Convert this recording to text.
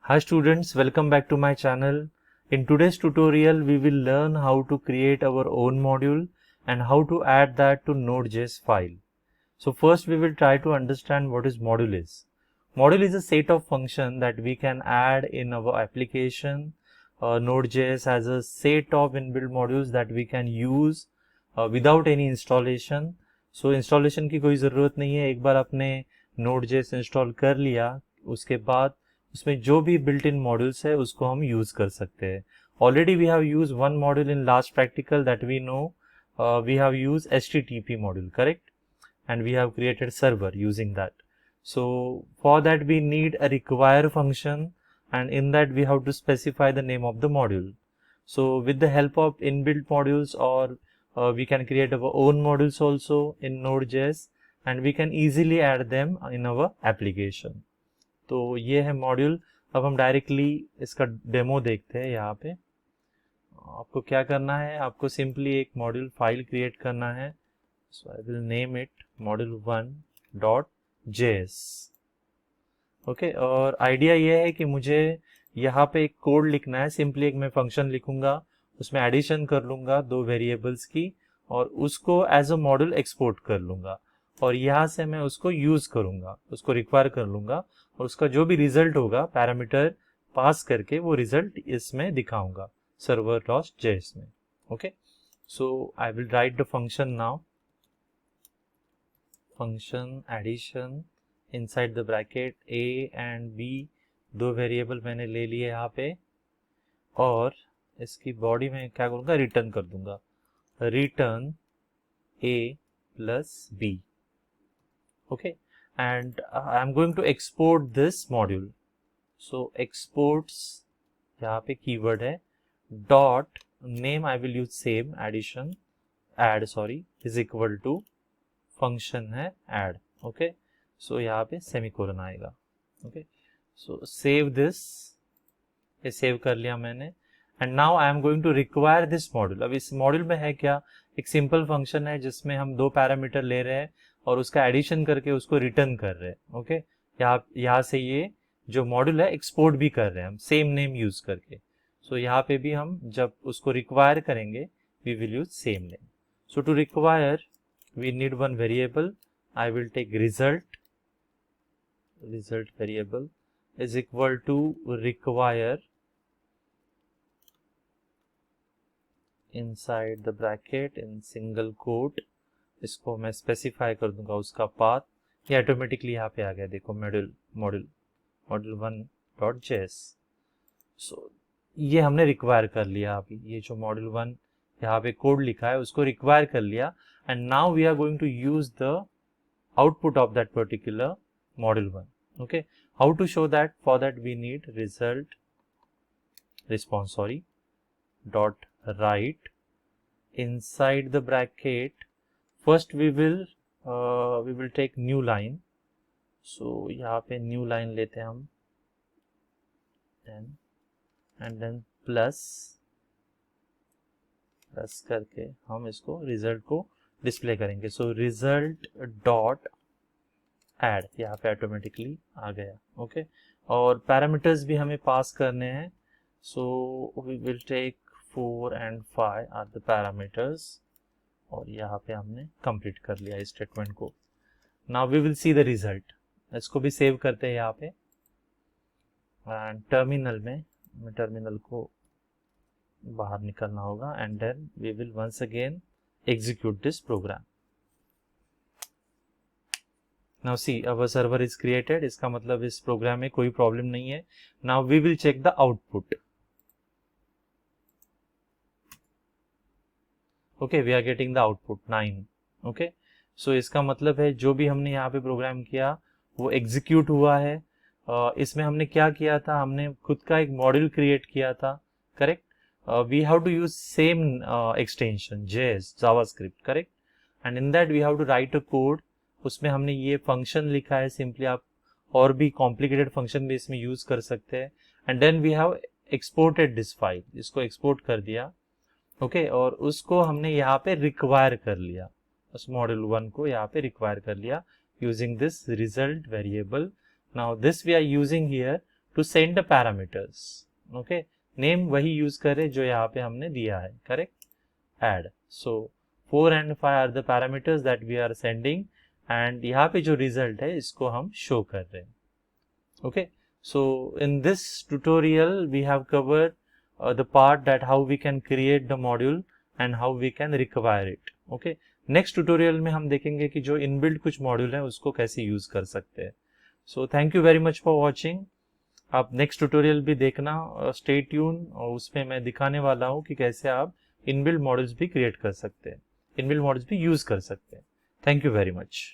Hi students, welcome back to my channel. In today's tutorial, we will learn how to create our own module and how to add that to Node.js file. So first we will try to understand what is module is. Module is a set of function that we can add in our application. Node.js has a set of inbuilt modules that we can use without any installation. So installation की कोई ज़रूरत नहीं है. एक बार आपने Node.js install कर लिया, उसके बाद उसमें जो भी बिल्ट इन मॉड्यूल्स है उसको हम यूज कर सकते हैं. Already we have use one module in last practical that we know. We have use HTTP module, correct, and we have created server using that. So for that we need a require function, and in that we have to specify the name of the module. So with the help of inbuilt modules, or we can create our own modules also in Node.js, and we can easily add them in our application. तो ये है module. अब हम directly इसका demo देखते हैं. यहाँ पे आपको क्या करना है, आपको सिंपली एक मॉड्यूल फाइल क्रिएट करना है. So I will name it module1.js. Okay, और आइडिया ये है कि मुझे यहाँ पे एक कोड लिखना है. सिंपली एक मैं फंक्शन लिखूंगा, उसमें एडिशन कर लूंगा दो वेरिएबल्स की, और उसको एज अ मॉड्यूल एक्सपोर्ट कर लूंगा, और यहाँ से मैं उसको यूज करूंगा, उसको रिक्वायर कर लूंगा, और उसका जो भी रिजल्ट होगा पैरामीटर पास करके वो रिजल्ट इसमें दिखाऊंगा server.js में. Okay, so I will write the function now. Function addition inside the bracket a and b, दो वेरिएबल मैंने ले लिए यहाँ पे, और इसकी बॉडी में क्या करूँगा, रिटर्न कर दूंगा, return a plus b. okay, and I am going to export this module. So exports, यहाँ पे कीवर्ड है dot name, I will use same addition add is equal to function है add. okay, so यहाँ पे semicolon आएगा. okay, so save this. ये save कर लिया मैंने. And now I am going to require this module. अब इस मॉड्यूल में है क्या, एक सिंपल फंक्शन है जिसमें हम दो पैरामीटर ले रहे हैं और उसका एडिशन करके उसको रिटर्न कर रहे हैं. ओके, यहाँ से ये जो मॉड्यूल है एक्सपोर्ट भी कर रहे हैं हम सेम नेम यूज करके. सो यहाँ पे भी हम जब उसको रिक्वायर करेंगे we will use same name. So to require we need one variable. I will take result variable is equal to require inside the bracket in single quote. इसको मैं स्पेसिफाई कर दूंगा उसका पाथ. ये ऑटोमेटिकली यहाँ पे आ गया, देखो module1.js. सो ये हमने रिक्वायर कर लिया. अभी ये जो module1 यहाँ पे कोड लिखा है उसको रिक्वायर कर लिया. And now we are going to use the output of that particular module1. okay, how to show that? For that we need response dot write inside the bracket. First we will take new line. so यहाँ पे new line लेते हैं हम, and then plus करके हम इसको result को display करेंगे. सो रिजल्ट डॉट एड यहाँ पे ऑटोमेटिकली आ गया. ओके, और पैरामीटर्स भी हमें पास करने हैं. So we will take 4 and 5 are the parameters, और यहाँ पे हमने कंप्लीट कर लिया इस स्टेटमेंट को. Now we will see the result. इसको भी सेव करते हैं यहाँ पे, एंड टर्मिनल में टर्मिनल को बाहर निकलना होगा, and then we will once again execute this program. Now see our server is created. इसका मतलब इस प्रोग्राम में कोई प्रॉब्लम नहीं है. Now we will check the output. Okay, we are getting the output 9. Okay, so इसका मतलब है जो भी हमने यहाँ पे प्रोग्राम किया वो एग्जीक्यूट हुआ है. इसमें हमने क्या किया था, हमने खुद का एक मॉड्यूल क्रिएट किया था, correct. We have to use same extension JS JavaScript, correct, and in that we have to write a code. उसमें हमने ये फंक्शन लिखा है. सिंपली आप और भी कॉम्प्लिकेटेड फंक्शन भी इसमें यूज कर सकते हैं. And then we have exported this file. इसको एक्सपोर्ट कर दिया. ओके, और उसको हमने यहाँ पे रिक्वायर कर लिया, उस module1 को यहाँ पे रिक्वायर कर लिया using this result variable. Now this we are using here to send the parameters. Okay, name वही यूज करें जो यहाँ पे हमने दिया है, correct. Add, so 4 and 5 are the parameters that we are sending, and यहाँ पे जो रिजल्ट है इसको हम शो कर रहे हैं. Okay, so in this tutorial we have covered the part that how we can create the module and how we can require it. Okay, next tutorial में हम देखेंगे कि जो इनबिल्ट कुछ मॉड्यूल है उसको कैसे यूज कर सकते हैं. So thank you very much for watching. आप नेक्स्ट ट्यूटोरियल भी देखना, स्टे ट्यून, और उसमें मैं दिखाने वाला हूँ कि कैसे आप इनबिल्ट मॉडल्स भी क्रिएट कर सकते हैं, इनबिल्ट मॉडल्स भी यूज कर सकते हैं. Thank you very much.